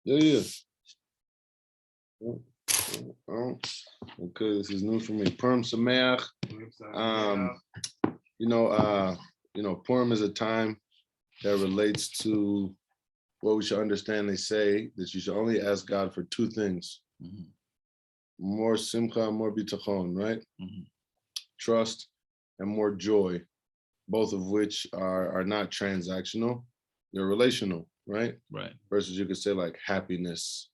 Yeah. Oh, okay, this is new for me. Purim Sameach. Purim is a time that relates to what we should understand. They say that you should only ask God for two things: more simcha, more bitachon, right? Trust and more joy, both of which are not transactional; they're relational, right? Right. Versus you could say like happiness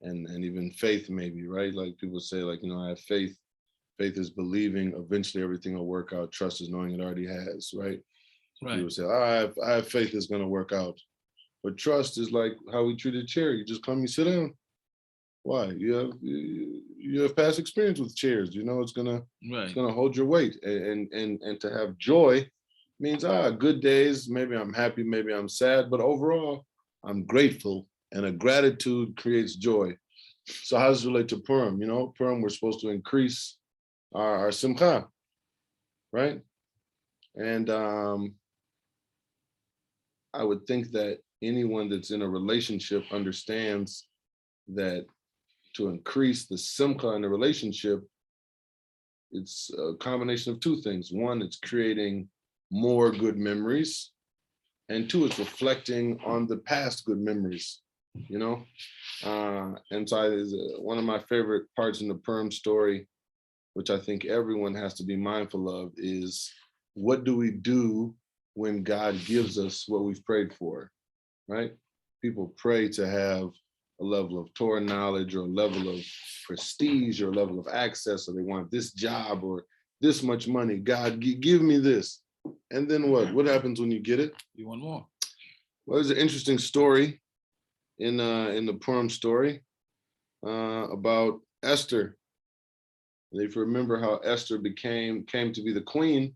and even faith, maybe, right? Like people say, like, I have faith. Faith is believing eventually everything will work out. Trust is knowing it already has, right? Right. People say, I have faith it's going to work out. But trust is like how we treat a chair. You just come, you sit down. Why? You have past experience with chairs. It's gonna hold your weight. And to have joy means good days. Maybe I'm happy, maybe I'm sad, but overall I'm grateful, and a gratitude creates joy. So how does it relate to Purim? Purim, we're supposed to increase our simcha, right? And I would think that anyone that's in a relationship understands that to increase the simcha in the relationship, it's a combination of two things. One, it's creating more good memories. And two, it's reflecting on the past good memories, And so one of my favorite parts in the Purim story, which I think everyone has to be mindful of, is what do we do when God gives us what we've prayed for, right? People pray to have a level of Torah knowledge or a level of prestige or a level of access, or they want this job or this much money. God, give me this. And then what? What happens when you get it? You want more. Well, there's an interesting story in the Purim story about Esther. And if you remember how Esther came to be the queen,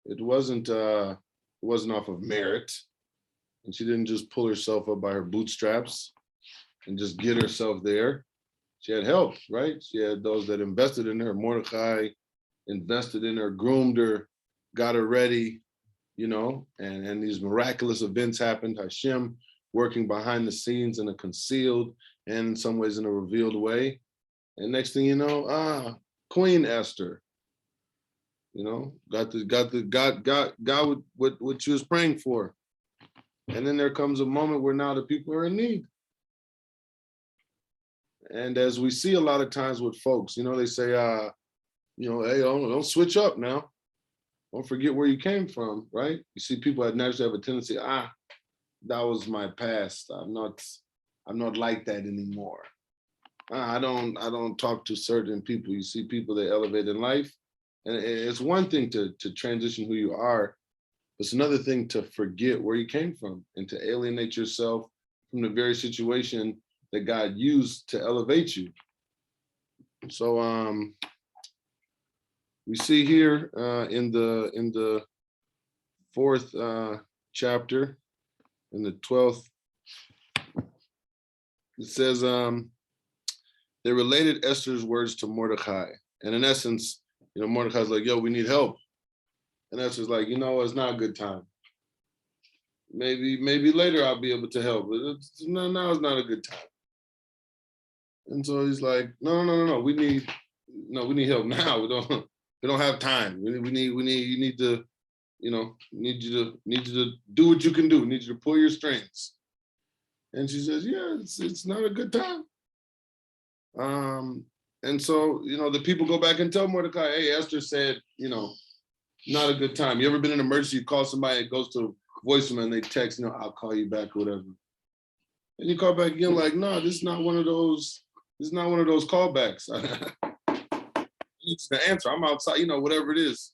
it wasn't off of merit, and she didn't just pull herself up by her bootstraps and just get herself there. She had help, right? She had those that invested in her. Mordecai invested in her, groomed her, got her ready, and these miraculous events happened. Hashem working behind the scenes in a concealed and in some ways in a revealed way. And next thing you know, Queen Esther, got what she was praying for. And then there comes a moment where now the people are in need. And as we see a lot of times with folks, they say, hey, don't switch up now. Don't forget where you came from, right? You see people that naturally have a tendency, that was my past. I'm not like that anymore. I don't talk to certain people. You see people that elevate in life, and it's one thing to transition who you are, but it's another thing to forget where you came from and to alienate yourself from the very situation that God used to elevate you. So we see here in the fourth chapter, in the 12th, it says they related Esther's words to Mordecai. And in essence, Mordecai's like, yo, we need help. And Esther's like, it's not a good time. Maybe later I'll be able to help. But now it's not a good time. And so he's like, no, we need help now. We don't have time. You need to do what you can do. We need you to pull your strings. And she says, yeah, it's not a good time. And so, the people go back and tell Mordecai, hey, Esther said, not a good time. You ever been in an emergency, you call somebody, it goes to voicemail and they text, I'll call you back or whatever. And you call back again, like, no, this is not one of those callbacks. It's the answer. I'm outside, whatever it is.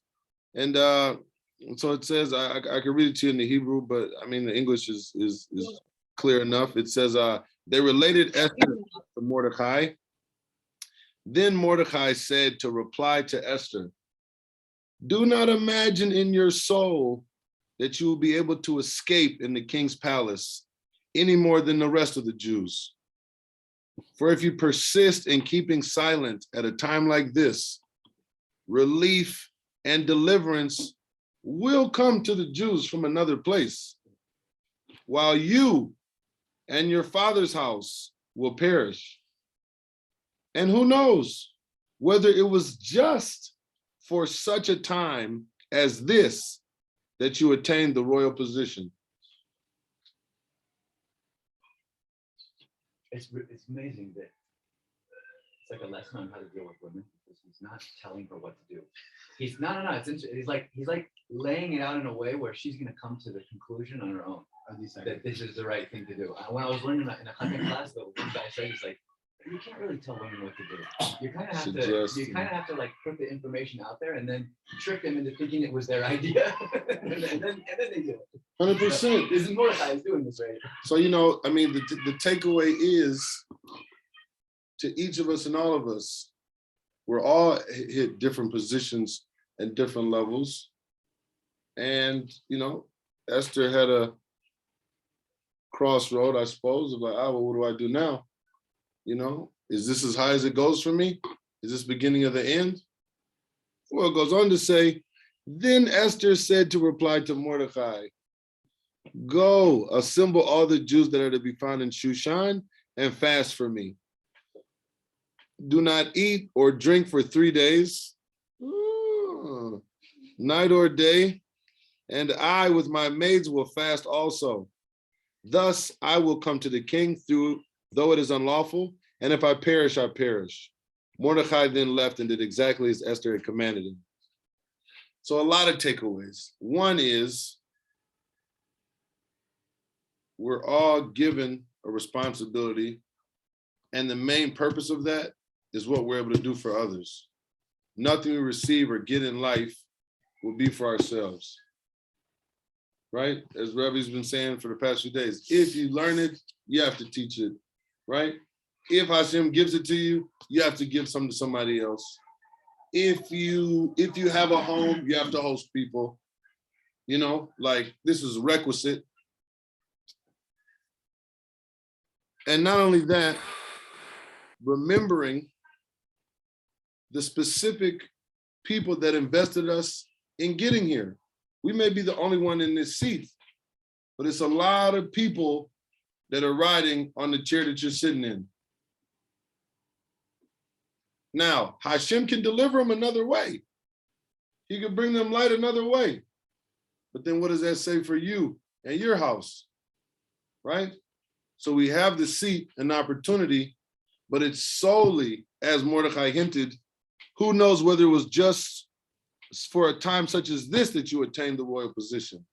And so it says, I can read it to you in the Hebrew, but I mean, the English is clear enough. It says, they related Esther to Mordecai. Then Mordecai said to reply to Esther, do not imagine in your soul that you will be able to escape in the king's palace any more than the rest of the Jews. For if you persist in keeping silent at a time like this, relief and deliverance will come to the Jews from another place, while you and your father's house will perish. And who knows whether it was just for such a time as this that you attained the royal position. It's amazing that it's like a lesson on how to deal with women, because he's not telling her what to do. He's he's like laying it out in a way where she's going to come to the conclusion on her own that this is the right thing to do. When I was learning that in a hunting class, the one guy said, he's like, you can't really tell women what to do. You kind of have to like put the information out there and then trick them into thinking it was their idea, and then they do it. 100%. This is Mordecai is doing this right. So the takeaway is to each of us and all of us, we're all hit different positions and different levels, and Esther had a crossroad, I suppose, of like, well, what do I do now? Is this as high as it goes for me? Is this beginning of the end? Well, it goes on to say, then Esther said to reply to Mordecai, go, assemble all the Jews that are to be found in Shushan and fast for me. Do not eat or drink for 3 days, night or day, and I with my maids will fast also. Thus I will come to the king though it is unlawful, and if I perish, I perish. Mordecai then left and did exactly as Esther had commanded him. So a lot of takeaways. One is, we're all given a responsibility, and the main purpose of that is what we're able to do for others. Nothing we receive or get in life will be for ourselves, right? As Rebbe's been saying for the past few days, if you learn it, you have to teach it, right? If Hashem gives it to you, you have to give some to somebody else. If you have a home, you have to host people. This is requisite. And not only that, remembering the specific people that invested us in getting here. We may be the only one in this seat, but it's a lot of people that are riding on the chair that you're sitting in. Now, Hashem can deliver them another way. He can bring them light another way. But then what does that say for you and your house, right? So we have the seat and opportunity, but it's solely, as Mordecai hinted, who knows whether it was just for a time such as this that you attained the royal position.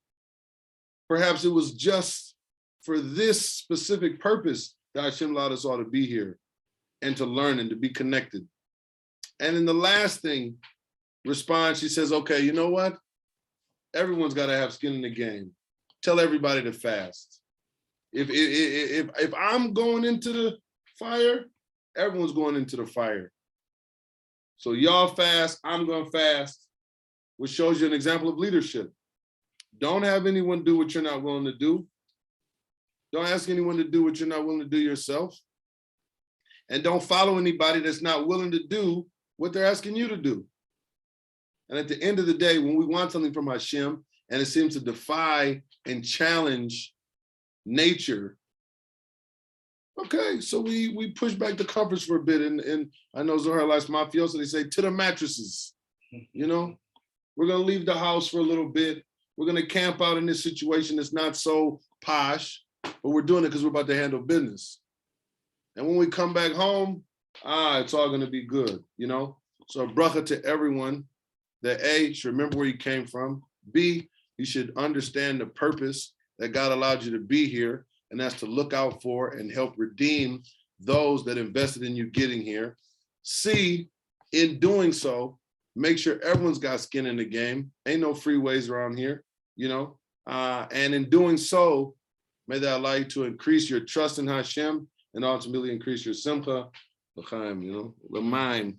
Perhaps it was just for this specific purpose that Hashem allowed us all to be here and to learn and to be connected. And then the last thing, response, she says, okay, you know what? Everyone's got to have skin in the game. Tell everybody to fast. If I'm going into the fire, everyone's going into the fire. So y'all fast, I'm going to fast, which shows you an example of leadership. Don't have anyone do what you're not willing to do. Don't ask anyone to do what you're not willing to do yourself. And don't follow anybody that's not willing to do what they're asking you to do. And at the end of the day, when we want something from Hashem and it seems to defy and challenge nature, okay, so we push back the covers for a bit. And I know Zohar likes mafia, so they say to the mattresses. We're going to leave the house for a little bit. We're going to camp out in this situation that's not so posh, but we're doing it because we're about to handle business. And when we come back home, it's all going to be good, So a bracha to everyone that A, should remember where you came from. B, you should understand the purpose that God allowed you to be here, and that's to look out for and help redeem those that invested in you getting here. C, in doing so, make sure everyone's got skin in the game. Ain't no freeways around here, and in doing so, may that allow you to increase your trust in Hashem and ultimately increase your simcha, l'chaim, l'maim.